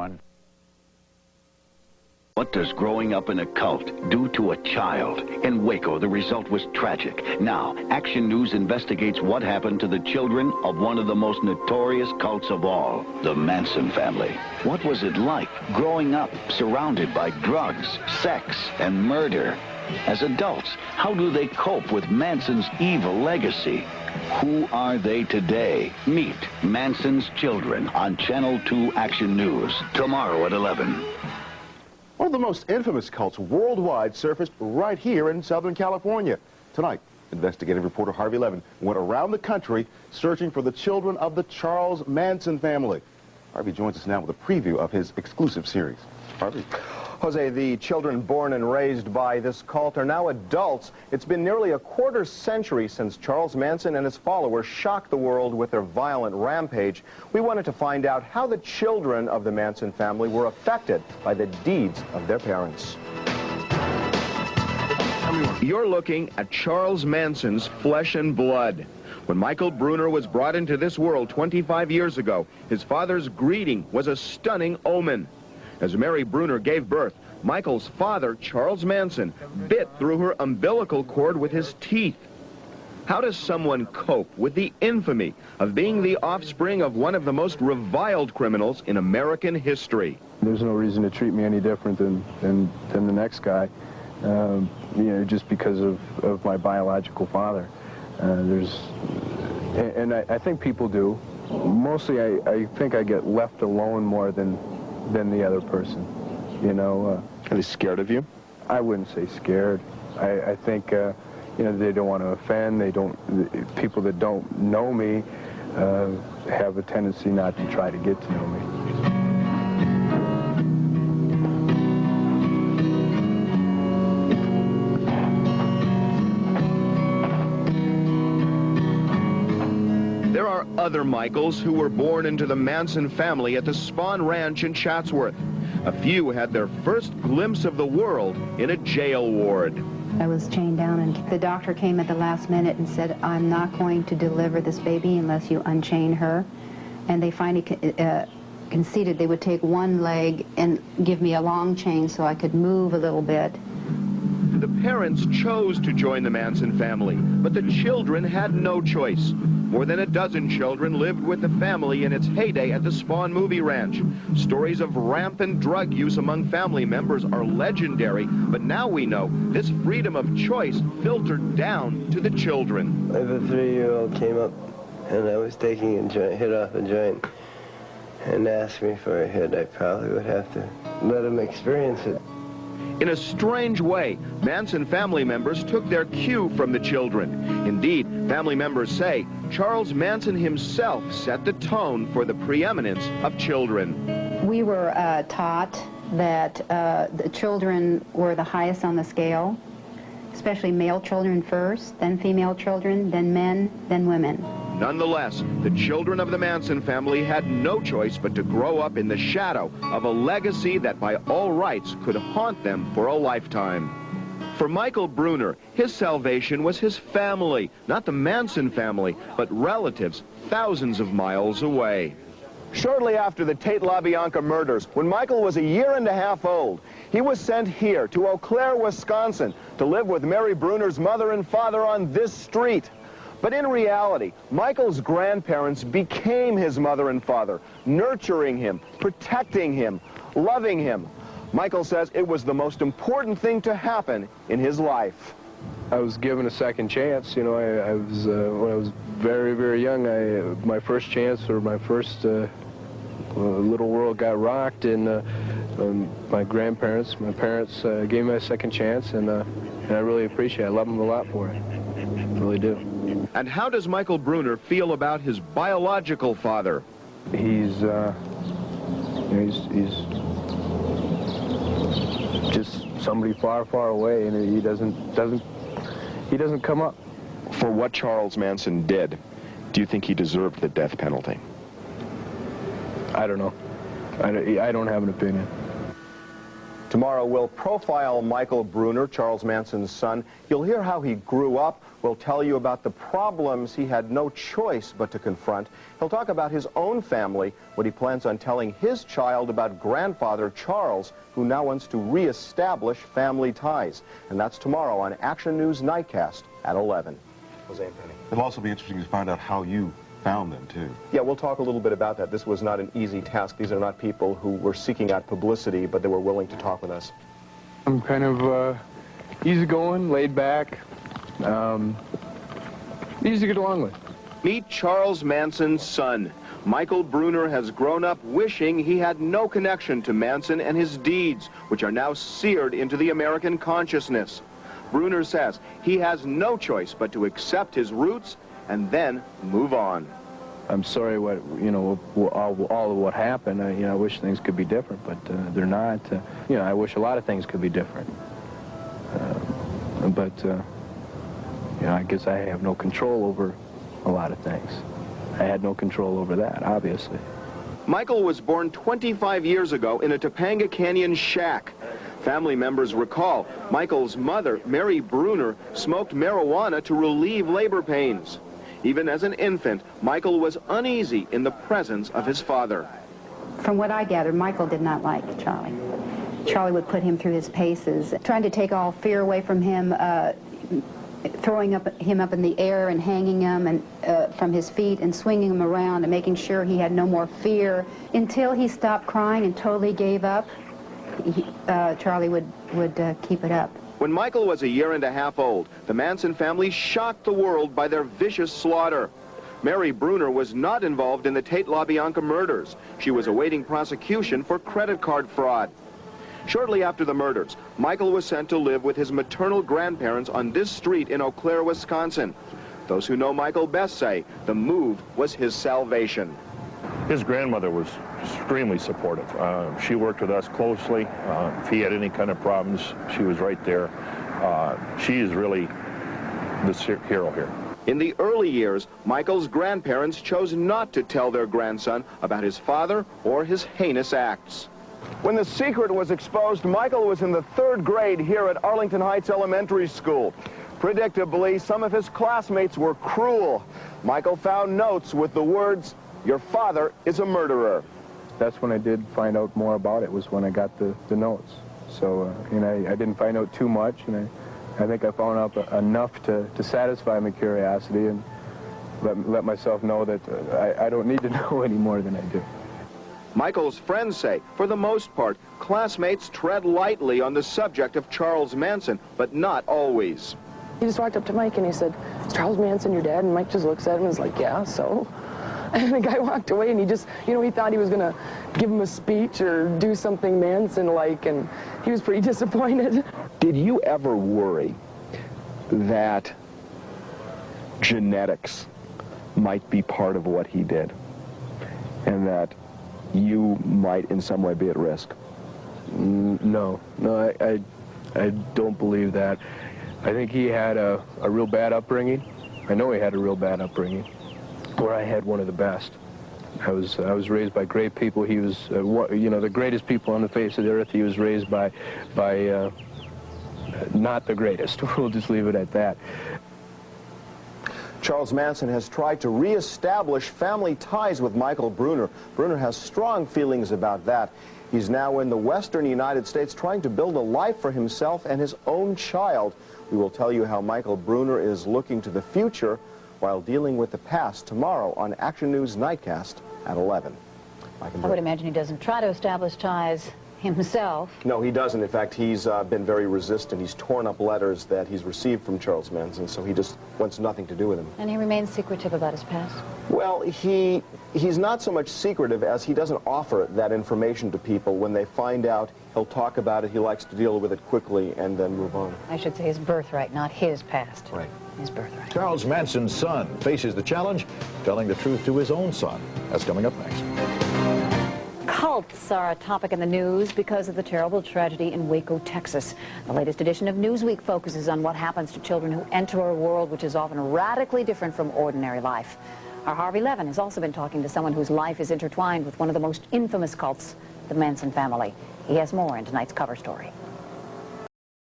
one. What does growing up in a cult do to a child? In Waco, the result was tragic. Now, Action News investigates what happened to the children of one of the most notorious cults of all, the Manson family. What was it like growing up surrounded by drugs, sex, and murder? As adults, how do they cope with Manson's evil legacy? Who are they today? Meet Manson's children on Channel 2 Action News, tomorrow at 11. One of the most infamous cults worldwide surfaced right here in Southern California. Tonight, investigative reporter Harvey Levin went around the country searching for the children of the Charles Manson family. Harvey joins us now with a preview of his exclusive series. Harvey. Jose, the children born and raised by this cult are now adults. It's been nearly a quarter century since Charles Manson and his followers shocked the world with their violent rampage. We wanted to find out how the children of the Manson family were affected by the deeds of their parents. You're looking at Charles Manson's flesh and blood. When Michael Bruner was brought into this world 25 years ago, his father's greeting was a stunning omen. As Mary Bruner gave birth, Michael's father, Charles Manson, bit through her umbilical cord with his teeth. How does someone cope with the infamy of being the offspring of one of the most reviled criminals in American history? There's no reason to treat me any different than the next guy, you know, just because of my biological father. I think people do. Mostly, I think I get left alone more than the other person, you know. Are they scared of you? I wouldn't say scared. I think, you know, they don't want to offend. People that don't know me have a tendency not to try to get to know me. There are other Michaels who were born into the Manson family at the Spawn Ranch in Chatsworth. A few had their first glimpse of the world in a jail ward. I was chained down, and the doctor came at the last minute and said, "I'm not going to deliver this baby unless you unchain her." And they finally conceded they would take one leg and give me a long chain so I could move a little bit. The parents chose to join the Manson family, but the children had no choice. More than a dozen children lived with the family in its heyday at the Spawn Movie Ranch. Stories of rampant drug use among family members are legendary, but now we know this freedom of choice filtered down to the children. If a 3-year-old came up and I was taking a hit off a joint and asked me for a hit, I probably would have to let him experience it. In a strange way, Manson family members took their cue from the children. Indeed, family members say Charles Manson himself set the tone for the preeminence of children. We were taught that the children were the highest on the scale, especially male children first, then female children, then men, then women. Nonetheless, the children of the Manson family had no choice but to grow up in the shadow of a legacy that by all rights could haunt them for a lifetime. For Michael Bruner, his salvation was his family, not the Manson family, but relatives thousands of miles away. Shortly after the Tate LaBianca murders, when Michael was a year and a half old, he was sent here to Eau Claire, Wisconsin, to live with Mary Bruner's mother and father on this street. But in reality, Michael's grandparents became his mother and father, nurturing him, protecting him, loving him. Michael says it was the most important thing to happen in his life. I was given a second chance. You know, I was when I was very, very young, my first chance, or my first little world got rocked, and my parents gave me a second chance, and I really appreciate it. I love them a lot for it. I really do. And how does Michael Bruner feel about his biological father? He's just somebody far, far away, and he doesn't come up. For what Charles Manson did, do you think he deserved the death penalty? I don't know. I don't have an opinion. Tomorrow we'll profile Michael Bruner, Charles Manson's son. You'll hear how he grew up. We'll tell you about the problems he had no choice but to confront. He'll talk about his own family, what he plans on telling his child about grandfather Charles, who now wants to reestablish family ties. And that's tomorrow on Action News Nightcast at 11. Jose and Penny. It'll also be interesting to find out how you found them, too. Yeah, we'll talk a little bit about that. This was not an easy task. These are not people who were seeking out publicity, but they were willing to talk with us. I'm kind of easygoing, laid back, easy to get along with. Meet Charles Manson's son. Michael Bruner has grown up wishing he had no connection to Manson and his deeds, which are now seared into the American consciousness. Bruner says he has no choice but to accept his roots and then move on. I'm sorry all of what happened. I wish things could be different, but they're not. I wish a lot of things could be different. I guess I have no control over a lot of things. I had no control over that, obviously. Michael was born 25 years ago in a Topanga Canyon shack. Family members recall Michael's mother, Mary Bruner, smoked marijuana to relieve labor pains. Even as an infant, Michael was uneasy in the presence of his father. From what I gathered, Michael did not like Charlie. Charlie would put him through his paces, trying to take all fear away from him, throwing him up in the air and hanging him and from his feet and swinging him around and making sure he had no more fear. Until he stopped crying and totally gave up, Charlie would keep it up. When Michael was a year and a half old, the Manson family shocked the world by their vicious slaughter. Mary Bruner was not involved in the Tate LaBianca murders. She was awaiting prosecution for credit card fraud. Shortly after the murders, Michael was sent to live with his maternal grandparents on this street in Eau Claire, Wisconsin. Those who know Michael best say the move was his salvation. His grandmother was extremely supportive. She worked with us closely. If he had any kind of problems, she was right there. She is really the hero here. In the early years, Michael's grandparents chose not to tell their grandson about his father or his heinous acts. When the secret was exposed, Michael was in the 3rd grade here at Arlington Heights Elementary School. Predictably, some of his classmates were cruel. Michael found notes with the words, "Your father is a murderer." That's when I did find out more about it, was when I got the notes. So, I didn't find out too much, and I think I found out enough to satisfy my curiosity and let myself know that I don't need to know any more than I do. Michael's friends say, for the most part, classmates tread lightly on the subject of Charles Manson, but not always. He just walked up to Mike and he said, "Is Charles Manson your dad?" And Mike just looks at him and is like, "Yeah, so?" And the guy walked away and he just, he thought he was going to give him a speech or do something Manson-like, and he was pretty disappointed. Did you ever worry that genetics might be part of what he did, and that you might in some way be at risk? No, I don't believe that. I think he had a real bad upbringing. I know he had a real bad upbringing, where I had one of the best. I was raised by great people. He was, the greatest people on the face of the earth. He was raised by not the greatest. We'll just leave it at that. Charles Manson has tried to reestablish family ties with Michael Bruner. Bruner has strong feelings about that. He's now in the western United States trying to build a life for himself and his own child. We will tell you how Michael Bruner is looking to the future while dealing with the past tomorrow on Action News Nightcast at 11. I would imagine he doesn't try to establish ties himself. No, he doesn't. In fact, he's been very resistant. He's torn up letters that he's received from Charles Manson, so he just wants nothing to do with him. And he remains secretive about his past? Well, he's not so much secretive as he doesn't offer that information to people. When they find out, he'll talk about it. He likes to deal with it quickly and then move on. I should say his birthright, not his past. Right. His birthright. Charles Manson's son faces the challenge, telling the truth to his own son. That's coming up next. Cults are a topic in the news because of the terrible tragedy in Waco, Texas. The latest edition of Newsweek focuses on what happens to children who enter a world which is often radically different from ordinary life. Our Harvey Levin has also been talking to someone whose life is intertwined with one of the most infamous cults the Manson family. He has more in tonight's cover story.